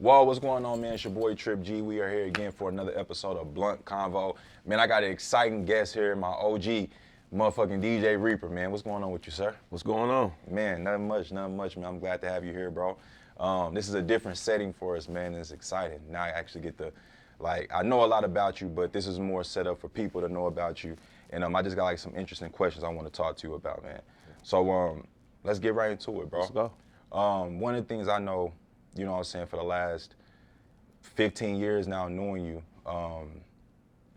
Whoa, what's going on, man? It's your boy Trip G. We are here again for another episode of Blunt Convo. Man, I got an exciting guest here, my OG, motherfucking DJ Reaper, man. What's going on with you, sir? What's going on? Man, nothing much, man. I'm glad to have you here, bro. This is a different setting for us, man, and it's exciting. Now I actually get to, I know a lot about you, but this is more set up for people to know about you. And I just got like some interesting questions I want to talk to you about, man. So let's get right into it, bro. Let's go. One of the things I know, you know what I'm saying, for the last 15 years now knowing you,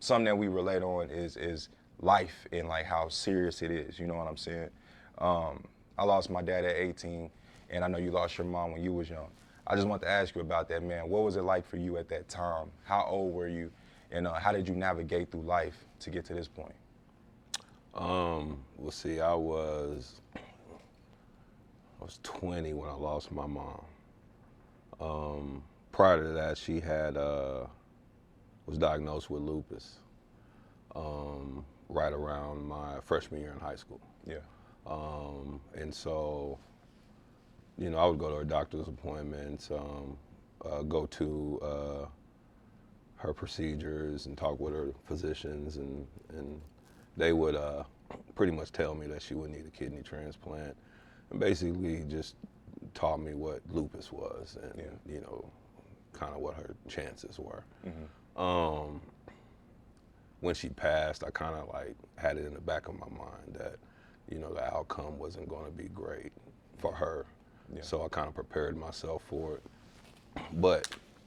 something that we relate on is life and like how serious it is, you know what I'm saying? I lost my dad at 18, and I know you lost your mom when you was young. I just want to ask you about that, man. What was it like for you at that time? How old were you? And how did you navigate through life to get to this point? Well, see, I was 20 when I lost my mom. Prior to that, she had was diagnosed with lupus right around my freshman year in high school. Yeah. And so, you know, I would go to her doctor's appointments, go to her procedures and talk with her physicians, and they would pretty much tell me that she would need a kidney transplant, and basically just taught me what lupus was and, you know, kind of what her chances were. Mm-hmm. When she passed, I kind of like had it in the back of my mind that, you know, the outcome wasn't going to be great for her. Yeah. So I kind of prepared myself for it. But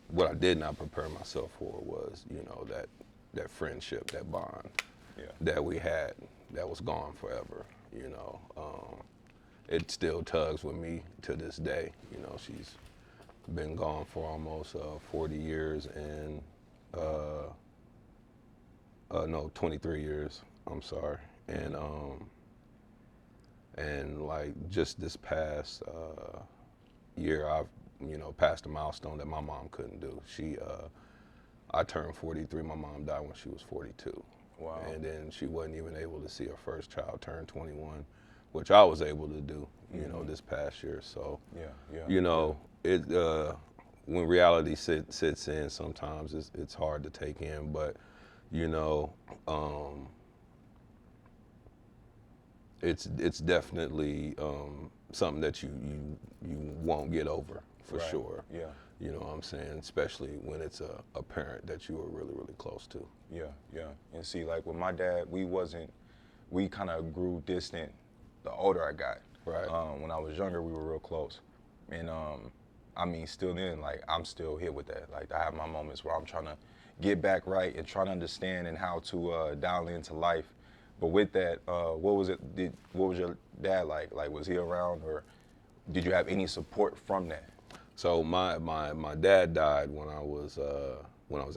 what I did not prepare myself for was, you know, that friendship, that bond that we had that was gone forever, you know. It still tugs with me to this day. You know, she's been gone for almost 40 years and, 23 years, I'm sorry. And like just this past year, I've, you know, passed a milestone that my mom couldn't do. I turned 43, my mom died when she was 42. Wow. And then she wasn't even able to see her first child turn 21, which I was able to do, you know, this past year. So, you know, it when reality sits in, sometimes it's hard to take in, but, you know, it's definitely something that you won't get over for sure. Yeah. You know what I'm saying? Especially when it's a parent that you are really, really close to. Yeah. And see, like with my dad, we kind of grew distant the older I got. Right. When I was younger, we were real close. And I mean, still then, like, I'm still here with that. Like, I have my moments where I'm trying to get back right and trying to understand and how to dial into life. But with that, what was your dad like? Like, was he around, or did you have any support from that? So my dad died when I was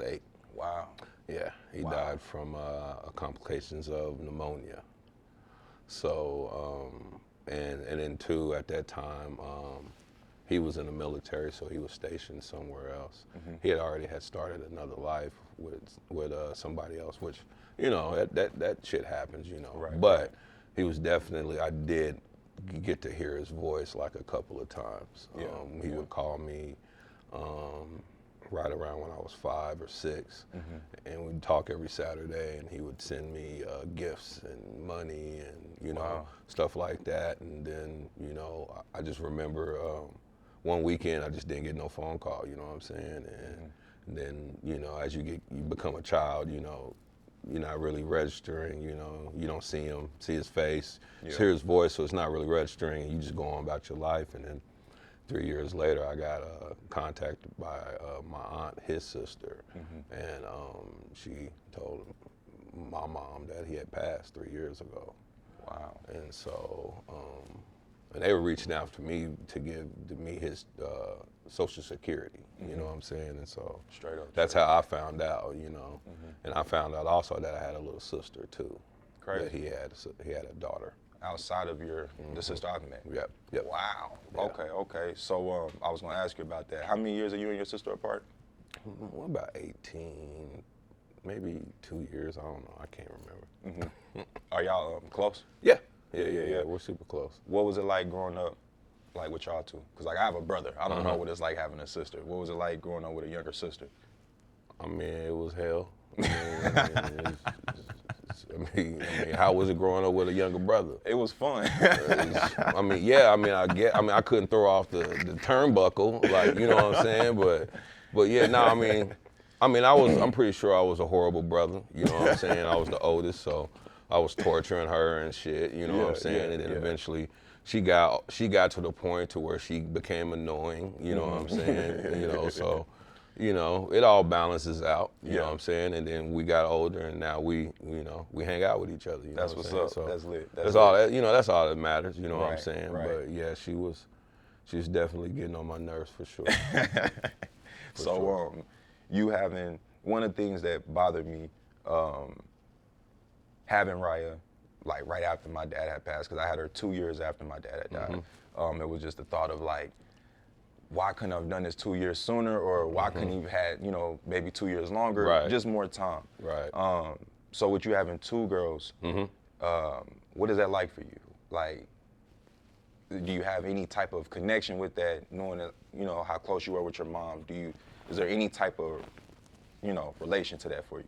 8. Wow. Yeah, he died from complications of pneumonia. So and then too, at that time, he was in the military, so he was stationed somewhere else. Mm-hmm. He had started another life with somebody else, which, you know, that shit happens, you know. Right. But he was definitely, I did get to hear his voice like a couple of times. He would call me right around when I was 5 or 6, and we'd talk every Saturday, and he would send me gifts and money and, you know, stuff like that. And then, you know, I just remember one weekend I just didn't get no phone call, you know what I'm saying? And then, you know, as you become a child, you know, you're not really registering, you know, you don't see him, see his face, hear his voice, so it's not really registering, and you just go on about your life. And then 3 years later, I got contacted by my aunt, his sister, and she told my mom that he had passed 3 years ago. Wow. And so, and they were reaching out to me to give me his Social Security, you know what I'm saying? And so Straight up. that's how I found out, you know. And I found out also that I had a little sister too. Crazy. That he had a daughter. Outside of the sister I've met. Yep. Wow. Yeah. Okay. So I was gonna ask you about that. How many years are you and your sister apart? Well, about 18, maybe 2 years. I don't know. I can't remember. Are y'all close? Yeah. We're super close. What was it like growing up like with y'all two? Because like I have a brother. I don't know what it's like having a sister. What was it like growing up with a younger sister? I mean, it was hell. How was it growing up with a younger brother? It was fun. I couldn't throw off the turnbuckle, like, you know what I'm saying? But yeah, no, I'm pretty sure I was a horrible brother, you know what I'm saying? I was the oldest, so I was torturing her and shit, you know what I'm saying? And then eventually she got to the point to where she became annoying, you know what I'm saying? So, it all balances out, you know what I'm saying? And then we got older, and now we hang out with each other. You know That's what I'm what's saying? up. So That's lit. That's all that, that's all that matters, you know what I'm Right, saying? right. But yeah, she's definitely getting on my nerves for sure. So you having, one of the things that bothered me, having Raya, like right after my dad had passed, because I had her 2 years after my dad had died. It was just the thought of like, why couldn't I have done this 2 years sooner, or why couldn't you have had, maybe 2 years longer, Right. just more time. Right. So with you having two girls, what is that like for you? Like, do you have any type of connection with that, knowing that, how close you were with your mom? Is there any type of, relation to that for you?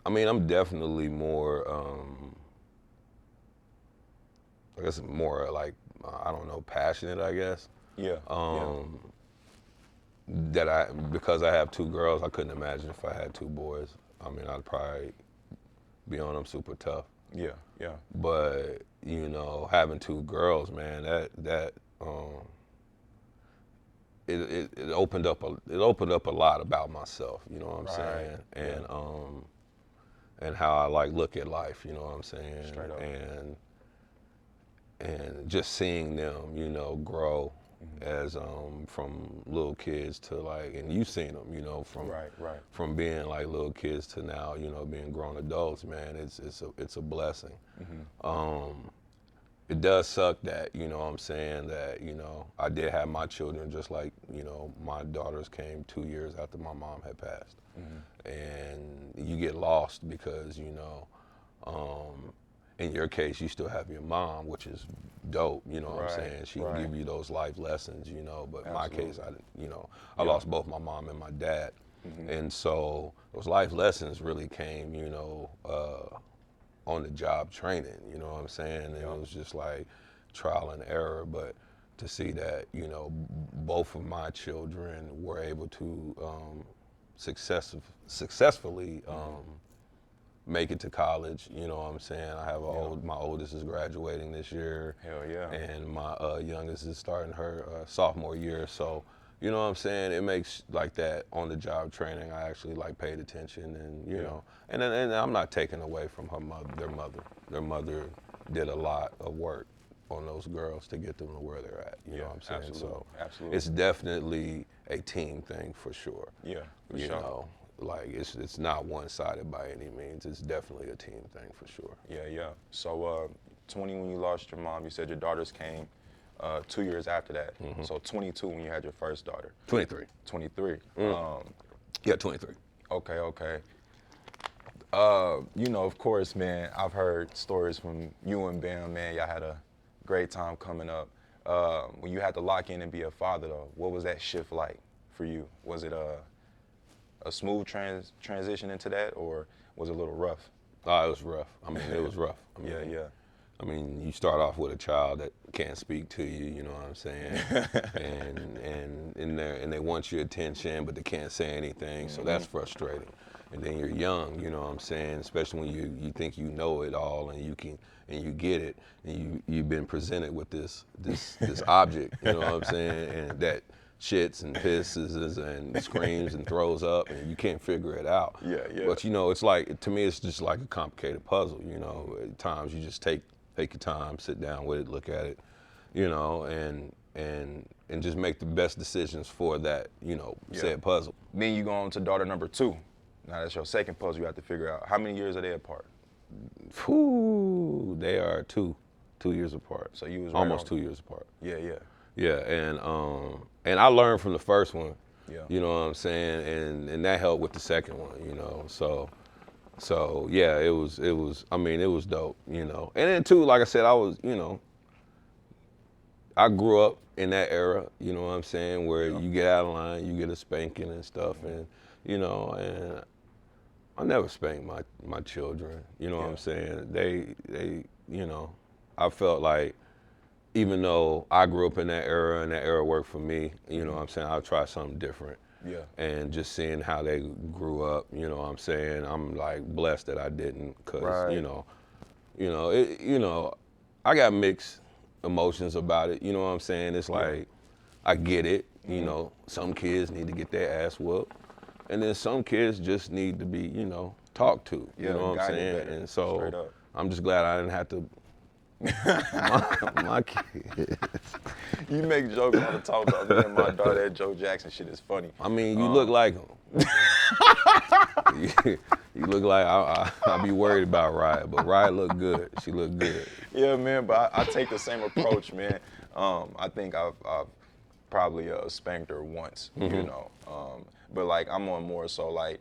I'm definitely more, I guess more like, I don't know, passionate, I guess. Yeah. Because I have two girls, I couldn't imagine if I had two boys. I'd probably be on them super tough. Yeah. Yeah. But, having two girls, man, it opened up a lot about myself, you know what I'm saying? And how I like look at life, you know what I'm saying? Straight up. And just seeing them, grow as from little kids to like, and you've seen them, from being like little kids to now, being grown adults, man. It's a blessing. It does suck that, what I'm saying, that, I did have my children just like, my daughters came 2 years after my mom had passed. And you get lost because, in your case, you still have your mom, which is dope, you know what I'm saying? She can give you those life lessons, but in my case, I lost both my mom and my dad. And so those life lessons really came, on the job training, you know what I'm saying? And it was just like trial and error, but to see that, both of my children were able to successfully make it to college, you know what I'm saying? I have my oldest is graduating this year. Hell yeah. And my youngest is starting her sophomore year, so you know what I'm saying? It makes like that on the job training. I actually like paid attention, and and I'm not taking away from their mother. Their mother did a lot of work on those girls to get them to where they're at. You know what I'm saying? Absolutely. It's definitely a team thing for sure. Yeah, for sure. Like it's not one-sided by any means. It's definitely a team thing for sure. Yeah. So 20 when you lost your mom, you said your daughters came 2 years after that. So 22 when you had your first daughter. 23. 23. Yeah, 23. Okay. Of course, man, I've heard stories from you and Bam, man. Y'all had a great time coming up. When you had to lock in and be a father, though, what was that shift like for you? Was it a smooth transition into that, or was it a little rough? Oh, it was rough. It was rough. Yeah. You start off with a child that can't speak to you, you know what I'm saying? and they want your attention, but they can't say anything, so that's frustrating. And then you're young, you know what I'm saying? Especially when you think you know it all and you get it, and you've been presented with this object, you know what I'm saying? And that shits and pisses and screams and throws up, and you can't figure it out. Yeah. But it's like, to me, it's just like a complicated puzzle. At times you just take your time, sit down with it, look at it, and just make the best decisions for that, said puzzle. Then you go on to daughter number 2. Now that's your second puzzle you have to figure out. How many years are they apart? They are 2 years apart. So you was almost 2 years apart. Yeah. Yeah, and I learned from the first one. Yeah. You know what I'm saying? And that helped with the second one, So So yeah, it was. I mean, it was dope, you know. And then too, like I said, I was, you know, I grew up in that era, you know what I'm saying, where Yeah. you get out of line, you get a spanking and stuff, and you know, and I never spanked my children, you know what I'm saying. They, you know, I felt like even though I grew up in that era and that era worked for me, you know what I'm saying, I'll try something different. Yeah. And just seeing how they grew up, you know what I'm saying, I'm like blessed that I didn't, cause Right. you know, I got mixed emotions about it. You know what I'm saying? It's like I get it. You know, some kids need to get their ass whooped, and then some kids just need to be, you know, talked to. You Yeah, know what I'm guided saying? better, And straight so up. I'm just glad I didn't have to. my kids. You make jokes all the time about me and my daughter. That Joe Jackson shit is funny. I mean, you look like them. You look like I be worried about Riot, but Riot look good. She look good. Yeah, man, but I take the same approach, man. I think I've probably spanked her once, you know. But like I'm on more so like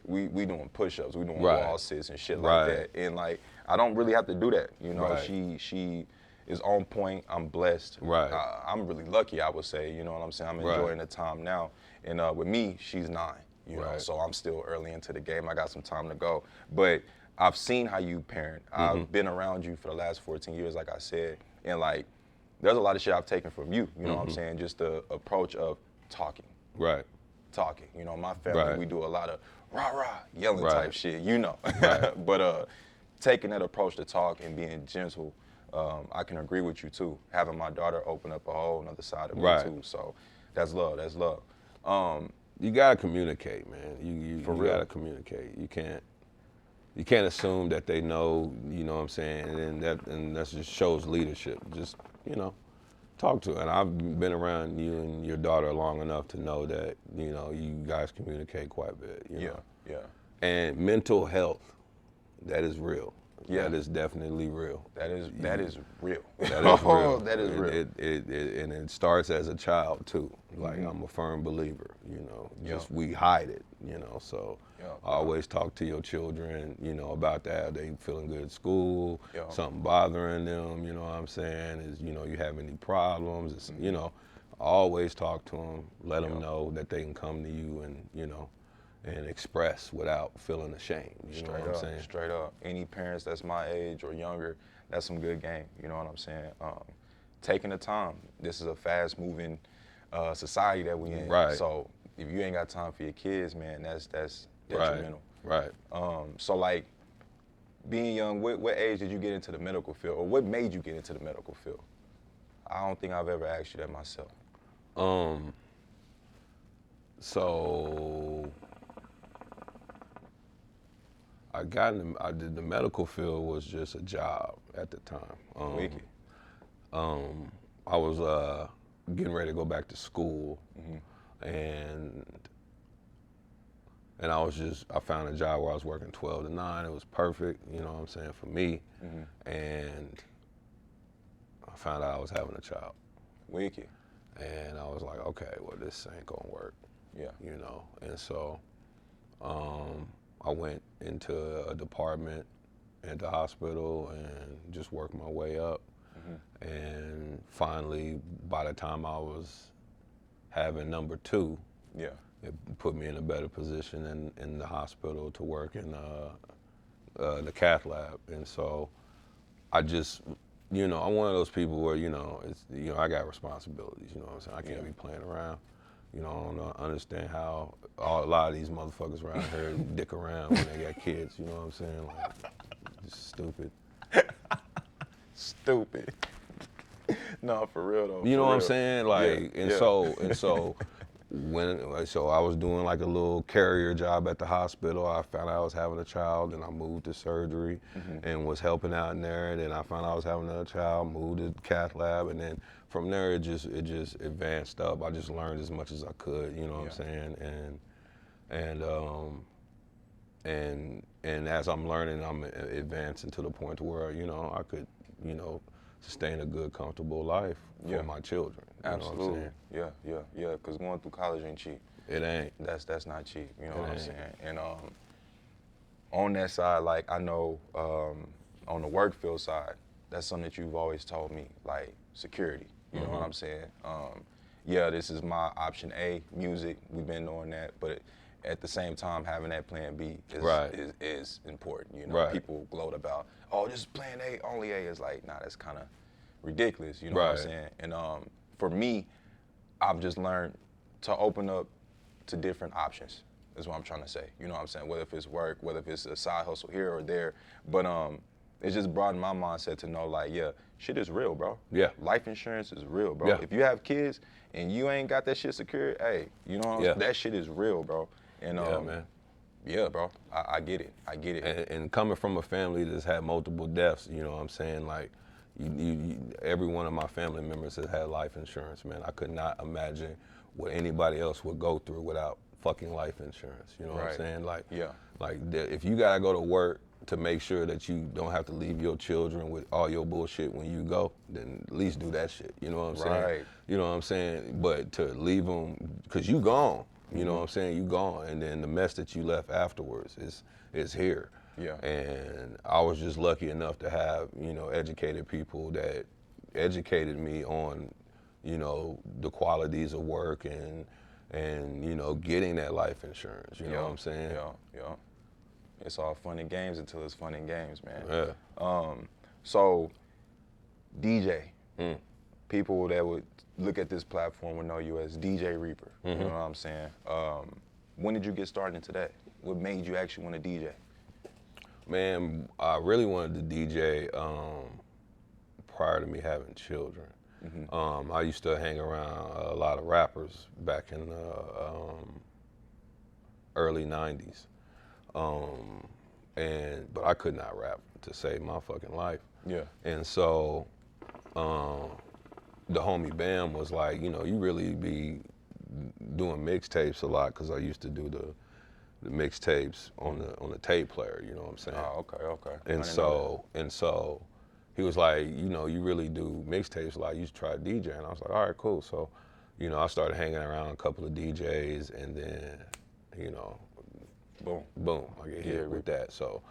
we doing push-ups, we doing Right. wall sits and shit Right. like that, and like I don't really have to do that, you know. Right. She is on point. I'm blessed. Right. I'm really lucky, I would say. You know what I'm saying? I'm enjoying the time now, and with me, she's 9. You know, Right. so I'm still early into the game. I got some time to go, but I've seen how you parent. I've been around you for the last 14 years, like I said, and like there's a lot of shit I've taken from you. You know what I'm saying? Just the approach of talking. Right. Talking. You know, my family, Right. we do a lot of rah-rah, yelling Right. type shit, you know. Right. But taking that approach to talk and being gentle, I can agree with you too. Having my daughter open up a whole another side of me Right. too. So that's love, that's love. You gotta communicate, man. You real. gotta communicate. You can't assume that they know, you know what I'm saying, and that just shows leadership. Just, you know, talk to her. And I've been around you and your daughter long enough to know that, you know, you guys communicate quite a bit. You know? Yeah. And mental health, that is real. Yeah. That is definitely real. That is real. That is real. That is real. And it starts as a child too. Like I'm a firm believer, you know. Just we hide it, you know. So I always talk to your children, you know, about that. They feeling good at school, something bothering them, you know what I'm saying? Is, you know, you have any problems? It's, you know, I always talk to them, let them know that they can come to you and, you know, and express without feeling ashamed. You know what I'm saying? Straight up. Any parents that's my age or younger, that's some good game. You know what I'm saying? Taking the time. This is a fast-moving society that we in. Right. So if you ain't got time for your kids, man, that's detrimental. Right. So like, being young, what age did you get into the medical field, or what made you get into the medical field? I don't think I've ever asked you that myself. So I did the medical field was just a job at the time. Wicked. I was getting ready to go back to school, and I found a job where I was working 12 to 9. It was perfect, you know what I'm saying, for me. And I found out I was having a child. Wicked. And I was like, okay, well, this ain't gonna work. Yeah. You know, and so I went into a department at the hospital and just worked my way up. And finally, by the time I was having number 2, it put me in a better position in the hospital to work in the cath lab. And so I just, you know, I'm one of those people where, you know, it's, you know, I got responsibilities, you know what I'm saying? I can't be playing around. You know, I don't understand how a lot of these motherfuckers around here dick around when they got kids, you know what I'm saying? Like, just stupid. Stupid. No, for real though. You know for what I'm real. saying? Like, so I was doing like a little carrier job at the hospital. I found out I was having a child, and I moved to surgery and was helping out in there. And then I found out I was having another child, moved to the cath lab, and then from there it just advanced up. I just learned as much as I could, you know what I'm saying? And as I'm learning, I'm advancing to the point to where, you know, I could, you know, sustain a good, comfortable life for my children. Absolutely. You know what I'm saying? Yeah. Because going through college ain't cheap. It ain't. That's not cheap. You know what I'm saying? And on that side, like I know on the work field side, that's something that you've always told me, like security. You know what I'm saying? Yeah, this is my option A, music. We've been doing that, but at the same time, having that plan B is important. You know, people gloat about, oh, this is plan A, only A. Is like, nah, that's kind of ridiculous. You know what I'm saying? And for me, I've just learned to open up to different options. Is what I'm trying to say. You know what I'm saying? Whether if it's work, whether if it's a side hustle here or there, but it just broadened my mindset to know, like, yeah, shit is real, bro. Yeah. Life insurance is real, bro. Yeah. If you have kids and you ain't got that shit secured, hey, you know what I'm saying? That shit is real, bro. And yeah, man. Yeah, bro. I get it. I get it. And coming from a family that's had multiple deaths, you know what I'm saying? Like, every one of my family members has had life insurance, man. I could not imagine what anybody else would go through without fucking life insurance. You know what I'm saying? Like, if you gotta go to work to make sure that you don't have to leave your children with all your bullshit when you go, then at least do that shit. You know what I'm saying? You know what I'm saying? But to leave them, because you gone. You know what I'm saying? You gone, and then the mess that you left afterwards is here. Yeah. And I was just lucky enough to have, you know, educated people that educated me on, you know, the qualities of work and you know, getting that life insurance. You know what I'm saying? Yeah. It's all fun and games until it's fun and games, man. Yeah. So DJ, people that would look at this platform would know you as DJ Reaper. You know what I'm saying? When did you get started into that? What made you actually want to DJ? Man, I really wanted to DJ prior to me having children. I used to hang around a lot of rappers back in the early 90s. But I could not rap to save my fucking life. Yeah. And so the homie Bam was like, you know, you really be doing mixtapes a lot, because I used to do the mixtapes on the tape player, you know what I'm saying? Oh, okay. And so he was like, you know, you really do mixtapes a lot, you should try DJ. And I was like, all right, cool. So, you know, I started hanging around a couple of DJs, and then, you know, boom, I get hit with that. So,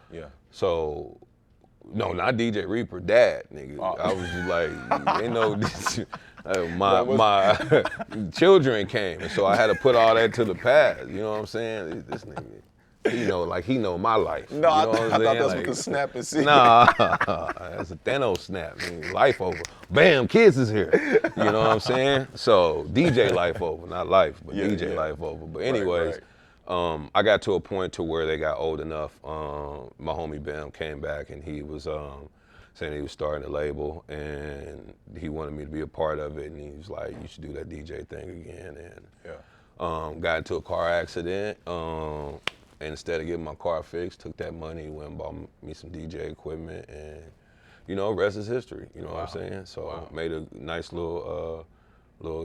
no, not DJ Reaper, Dad, nigga. Oh. I was just like, ain't no, my children came, and so I had to put all that to the past. You know what I'm saying? This nigga, he know my life. No, you know I what thought I'm saying? that's what the snap and see. Nah, that's a Thanos snap. Nigga. Life over. Bam, kids is here. You know what I'm saying? So DJ life over, not life, but DJ life over. But anyways. Right. I got to a point to where they got old enough. My homie Bam came back, and he was saying he was starting a label, and he wanted me to be a part of it. And he was like, "You should do that DJ thing again." And got into a car accident. And instead of getting my car fixed, took that money, went and bought me some DJ equipment, and you know, rest is history. You know what I'm saying? So made a nice little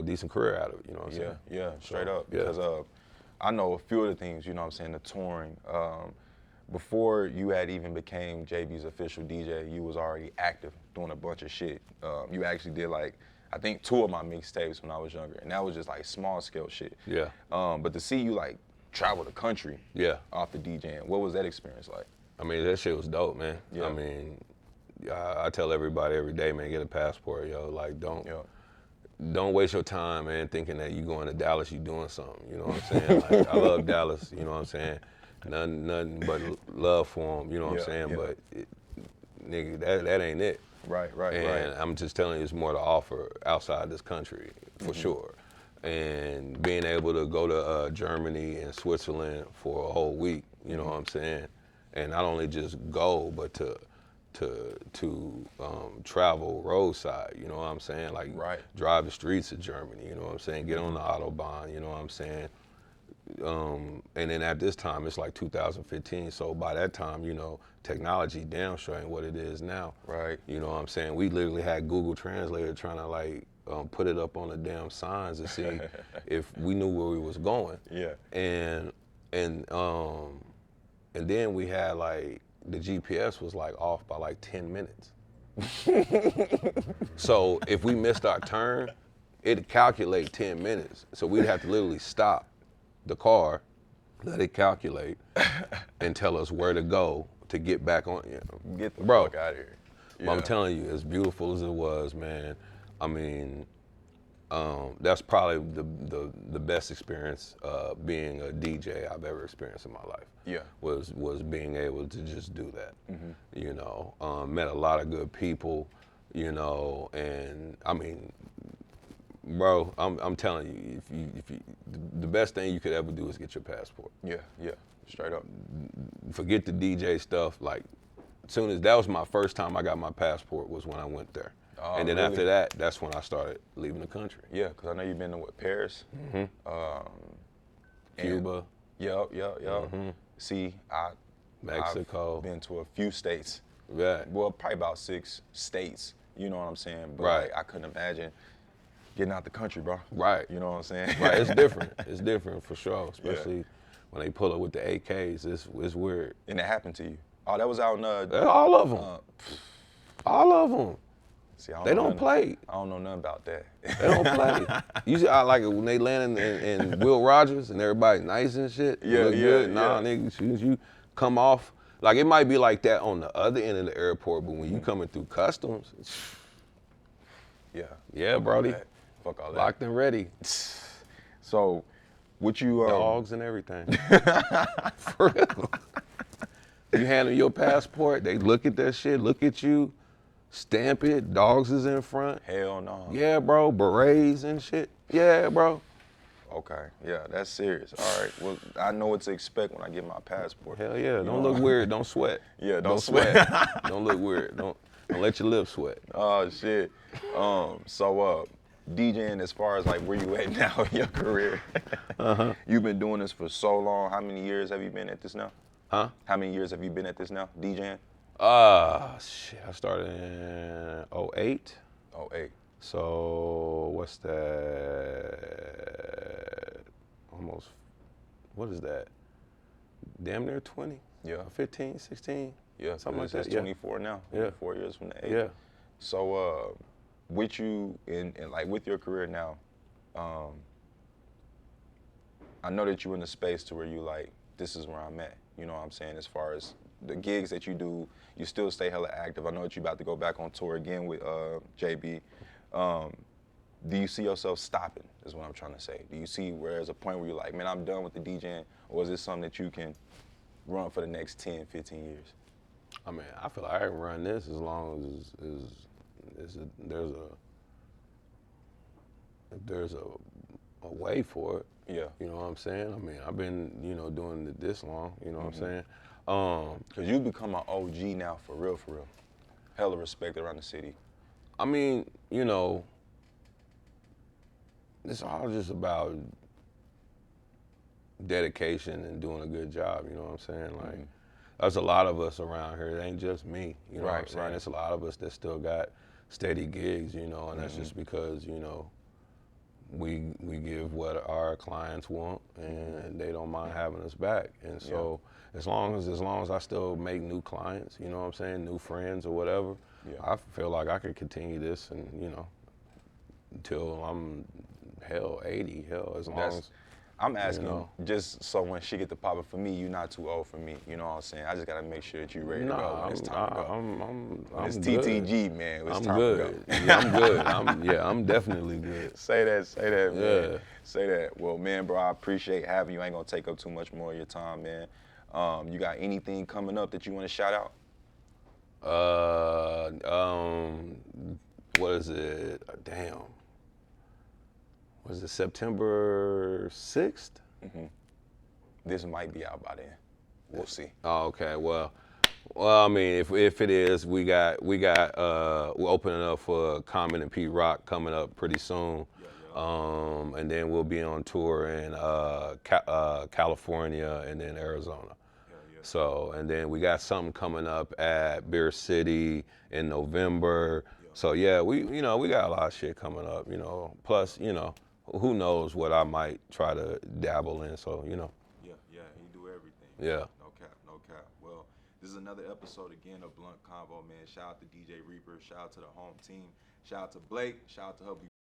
decent career out of it. You know what I'm saying? Yeah, straight up. Because I know a few of the things, you know what I'm saying, the touring. Before you had even became JB's official DJ, you was already active, doing a bunch of shit. You actually did like, I think 2 of my mixtapes when I was younger, and that was just like small scale shit. Yeah. But to see you like travel the country off the DJing, what was that experience like? I mean, that shit was dope, man. Yeah. I mean, I tell everybody every day, man, get a passport, yo. Like, don't waste your time, man, thinking that you going to Dallas, you doing something. You know what I'm saying? Like, I love Dallas. You know what I'm saying? Nothing but love for them. You know what I'm saying? But nigga, that ain't it. Right. And I'm just telling you, there's more to offer outside this country, for sure. And being able to go to Germany and Switzerland for a whole week, you know what I'm saying? And not only just go, but to travel roadside, you know what I'm saying? Like drive the streets of Germany, you know what I'm saying? Get on the Autobahn, you know what I'm saying? And then at this time, it's like 2015, so by that time, you know, technology damn sure ain't what it is now. Right. You know what I'm saying? We literally had Google Translator trying to like put it up on the damn signs to see if we knew where we was going. Yeah. And then we had like, the GPS was like off by like 10 minutes. So if we missed our turn, it'd calculate 10 minutes. So we'd have to literally stop the car, let it calculate, and tell us where to go to get back on. Get the Bro, fuck out of here. But I'm telling you, as beautiful as it was, man, I mean, that's probably the best experience being a DJ I've ever experienced in my life. Yeah. Was being able to just do that. You know, met a lot of good people, you know, and I mean, bro, I'm telling you, if you, the best thing you could ever do is get your passport. Yeah, straight up. Forget the DJ stuff. Like, soon as that was my first time I got my passport was when I went there. Oh, and then really? after that, that's when I started leaving the country. Yeah, because I know you've been to Paris? Cuba. Yep. See, Mexico. I've been to a few states. Right. Well, probably about 6 states. You know what I'm saying? But Right. like, I couldn't imagine getting out the country, bro. Right. You know what I'm saying? Right, it's different. It's different for sure, especially when they pull up with the AKs. It's weird. And it happened to you. Oh, that was out in All of them. All of them. See, They don't nothing, play. I don't know nothing about that. They don't play. Usually, I like it when they land in Will Rogers and everybody nice and shit. Look good. Nah, nigga, as soon as you come off, like it might be like that on the other end of the airport, but when you coming through customs, yeah, Brody, Fuck all that. locked and ready. So, what you Dogs and everything. For real. You hand them your passport, they look at that shit, look at you, stamp it, dogs is in front. Hell no. Yeah, bro, berets and shit. Yeah, bro. Okay, yeah, that's serious. All right, well, I know what to expect when I get my passport. Hell yeah, don't look weird, don't sweat. Yeah, don't sweat. Don't look weird, don't let your lips sweat. Oh, shit. So, DJing, as far as like where you at now in your career, you've been doing this for so long. How many years have you been at this now? Huh? How many years have you been at this now, DJing? Shit, I started in 08. 08. So, what's that? Almost, what is that? Damn near 20? Yeah. 15, 16? Yeah, Something like it's that, yeah. 24 now. Yeah. 4 years from the 8. Yeah. So, with you and like with your career now, I know that you're in the space to where you like, this is where I'm at. You know what I'm saying? As far as the gigs that you do, you still stay hella active. I know that you're about to go back on tour again with JB. Do you see yourself stopping, is what I'm trying to say? Do you see where there's a point where you're like, man, I'm done with the DJing, or is this something that you can run for the next 10, 15 years? I mean, I feel like I can run this as long as there's a way for it. Yeah. You know what I'm saying? I mean, I've been, doing it this long, you know what I'm saying? Because you've become an OG now, for real, for real. Hella respect around the city. I mean, it's all just about dedication and doing a good job, you know what I'm saying? Like, there's a lot of us around here. It ain't just me, you know what I'm saying? Right. There's a lot of us that still got steady gigs, and that's just because, we give what our clients want, and they don't mind having us back. And so as long as I still make new clients, you know what I'm saying, new friends or whatever, I feel like I could continue this and, until I'm 80, as long as I'm asking just so when she get to popping for me, you're not too old for me. You know what I'm saying? I just gotta make sure that you're ready to go when it's time to go. I'm it's good. TTG, man. It's I'm time good. to go. Yeah, I'm good. I'm definitely good. Say that, man. Yeah. Say that. Well, man, bro, I appreciate having you. I ain't gonna take up too much more of your time, man. You got anything coming up that you want to shout out? What is it? Damn. Was it September 6th? This might be out by then. We'll see. Oh, okay. Well, I mean, if it is, we're opening up for Common and Pete Rock coming up pretty soon. And then we'll be on tour in California and then Arizona. So, and then we got something coming up at Beer City in November. So yeah, we got a lot of shit coming up, plus, who knows what I might try to dabble in, so, Yeah, you do everything. Yeah. No cap. Well, this is another episode again of Blunt Convo, man. Shout out to DJ Reaper. Shout out to the home team. Shout out to Blake. Shout out to Hubby